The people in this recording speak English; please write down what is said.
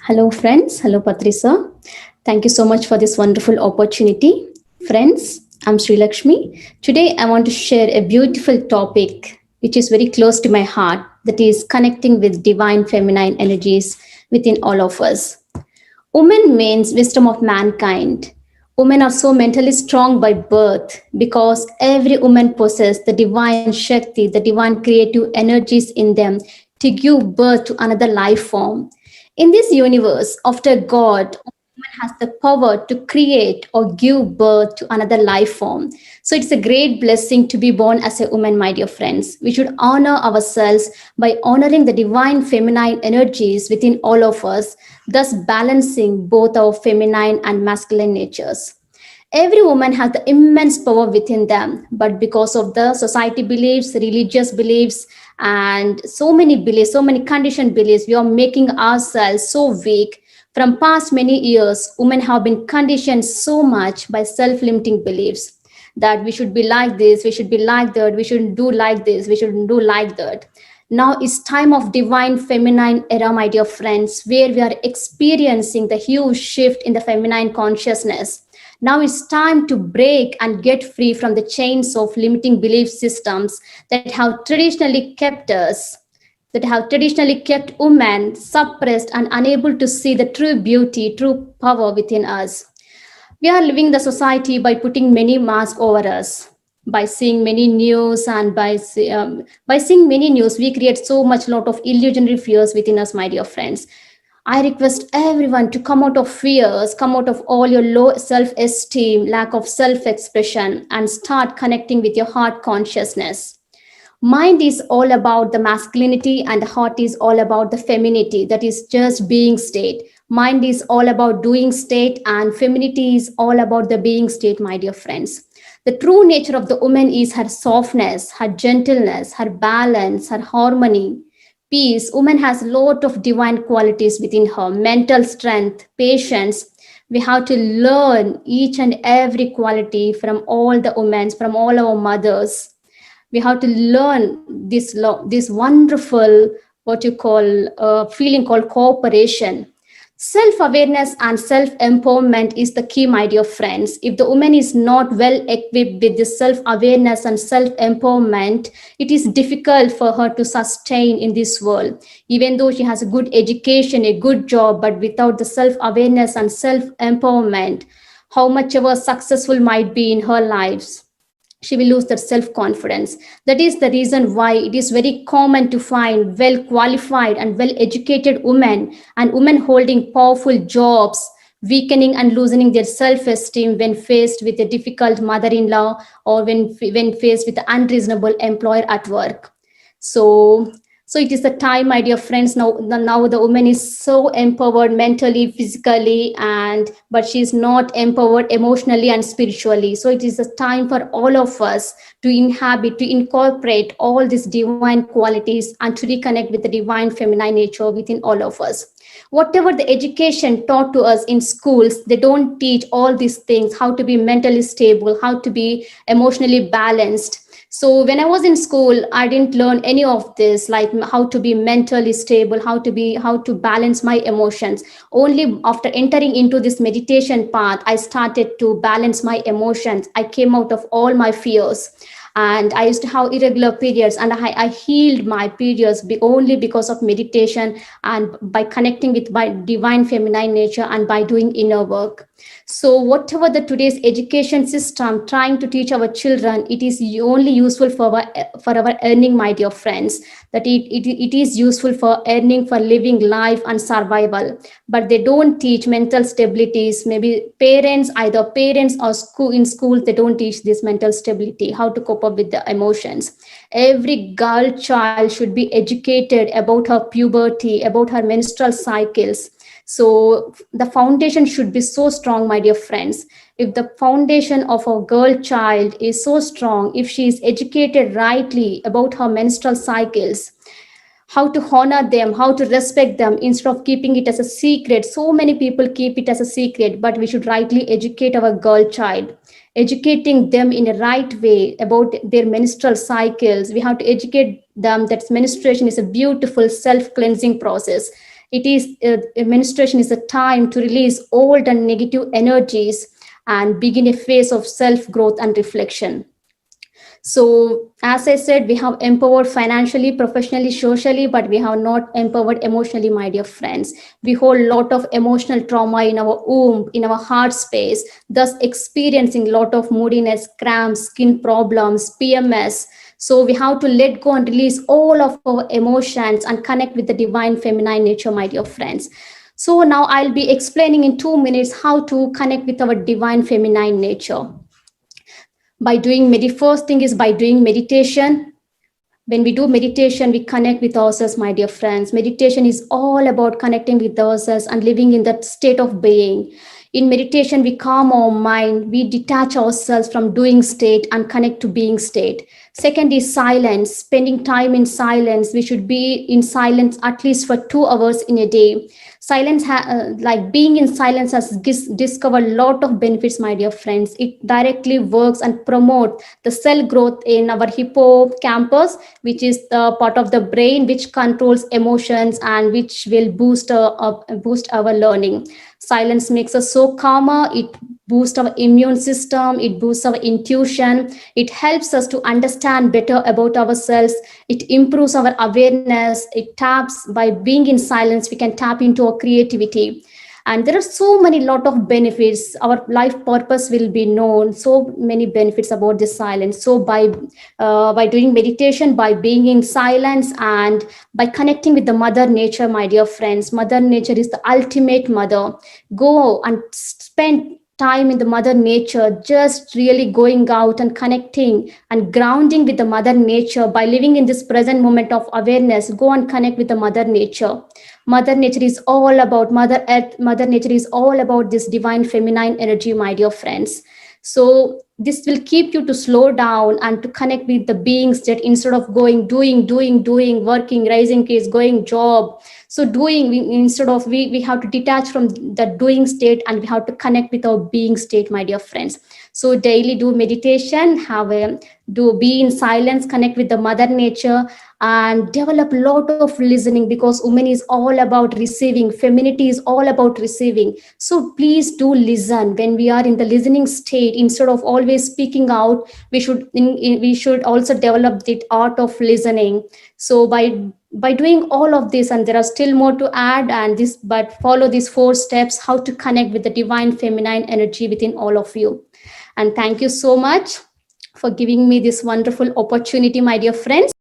Hello, friends. Hello, Patrisa. Thank you so much for this wonderful opportunity. Friends, I'm Sri Lakshmi. Today, I want to share a beautiful topic which is very close to my heart, that is connecting with divine feminine energies within all of us. Woman means wisdom of mankind. Women are so mentally strong by birth because every woman possesses the divine Shakti, the divine creative energies in them to give birth to another life form. In this universe, after God, woman has the power to create or give birth to another life form. So it's a great blessing to be born as a woman, my dear friends. We should honor ourselves by honoring the divine feminine energies within all of us, thus balancing both our feminine and masculine natures. Every woman has the immense power within them, but because of the society beliefs, religious beliefs, and so many conditioned beliefs, we are making ourselves so weak. From past many years, women have been conditioned so much by self-limiting beliefs that we should be like this, we should be like that, we shouldn't do like this, we shouldn't do like that. Now it's time of divine feminine era, my dear friends, where we are experiencing the huge shift in the feminine consciousness. Now it's time to break and get free from the chains of limiting belief systems that have traditionally kept women suppressed and unable to see the true beauty, true power within us. We are living the society by putting many masks over us. By seeing many news and by seeing many news, we create so much lot of illusionary fears within us, my dear friends. I request everyone to come out of fears, come out of all your low self esteem, lack of self expression, and start connecting with your heart consciousness. Mind is all about the masculinity, and the heart is all about the femininity, that is just being state. Mind is all about doing state, and femininity is all about the being state, my dear friends. The true nature of the woman is her softness, her gentleness, her balance, her harmony, peace. Woman has a lot of divine qualities within her: mental strength, patience. We have to learn each and every quality from all the women, from all our mothers. We have to learn this wonderful, what you call, feeling called cooperation. Self awareness and self empowerment is the key, my dear friends. If the woman is not well equipped with this self awareness and self empowerment, it is difficult for her to sustain in this world. Even though she has a good education, a good job, but without the self awareness and self empowerment, how much ever successful might be in her lives, she will lose that self confidence. That is the reason why it is very common to find well qualified and well educated women and women holding powerful jobs weakening and loosening their self esteem when faced with a difficult mother in law, or when faced with an unreasonable employer at work. So so it is the time, my dear friends. Now the woman is so empowered mentally, physically, and but she is not empowered emotionally and spiritually. So it is the time for all of us to inhabit, to incorporate all these divine qualities and to reconnect with the divine feminine nature within all of us. Whatever the education taught to us in schools, they don't teach all these things: how to be mentally stable, how to be emotionally balanced. So when I was in school, I didn't learn any of this, like how to be mentally stable, how to balance my emotions. Only after entering into this meditation path, I started to balance my emotions. I came out of all my fears, and I used to have irregular periods, and I healed my periods only because of meditation and by connecting with my divine feminine nature and by doing inner work. So whatever the today's education system trying to teach our children, it is only useful for our earning, my dear friends. That it is useful for earning, for living life and survival, but they don't teach mental stabilities. Maybe parents, either parents or school, in schools they don't teach this mental stability, how to cope up with the emotions. Every girl child should be educated about her puberty, about her menstrual cycles. So the foundation should be so strong, my dear friends. If the foundation of a girl child is so strong, if she is educated rightly about her menstrual cycles, how to honor them, how to respect them, instead of keeping it as a secret. So many people keep it as a secret, but we should rightly educate our girl child, educating them in a right way about their menstrual cycles. We have to educate them that menstruation is a beautiful self cleansing process. Menstruation is a time to release old and negative energies and begin a phase of self growth and reflection. So, as I said, we have empowered financially, professionally, socially, but we have not empowered emotionally, my dear friends. We hold a lot of emotional trauma in our womb, in our heart space, thus experiencing a lot of moodiness, cramps, skin problems, PMS. So, we have to let go and release all of our emotions and connect with the divine feminine nature, my dear friends. So, now I'll be explaining in 2 minutes how to connect with our divine feminine nature. First thing is by doing meditation. When we do meditation, we connect with ourselves, my dear friends. Meditation is all about connecting with ourselves and living in that state of being. In meditation, we calm our mind, we detach ourselves from doing state and connect to being state. Second is silence, spending time in silence. We should be in silence at least for 2 hours in a day. Like being in silence has discovered a lot of benefits, my dear friends. It directly works and promote the cell growth in our hippocampus, which is the part of the brain which controls emotions and which will boost our learning. Silence makes us so calmer. It boosts our immune system. It boosts our intuition. It helps us to understand better about ourselves. It improves our awareness. It taps by being in silence. We can tap into our creativity. And there are so many lot of benefits. Our life purpose will be known. So many benefits about this silence. So by doing meditation, by being in silence, and by connecting with the mother nature, my dear friends, mother nature is the ultimate mother. Go and spend time in the mother nature, just really going out and connecting and grounding with the mother nature by living in this present moment of awareness. Go and connect with the mother nature. Mother nature is all about Mother Earth. Mother nature is all about this divine feminine energy, my dear friends. So this will keep you to slow down and to connect with the beings that instead of going, doing, working, raising kids, going job. So instead of we have to detach from the doing state and we have to connect with our being state, my dear friends. So daily do meditation, be in silence, connect with the mother nature, and develop a lot of listening, because women is all about receiving, femininity is all about receiving. So please do listen. When we are in the listening state, instead of always speaking out, we should also develop the art of listening. So by doing all of this, and there are still more to add, but follow these 4 steps how to connect with the divine feminine energy within all of you. And thank you so much for giving me this wonderful opportunity, my dear friends.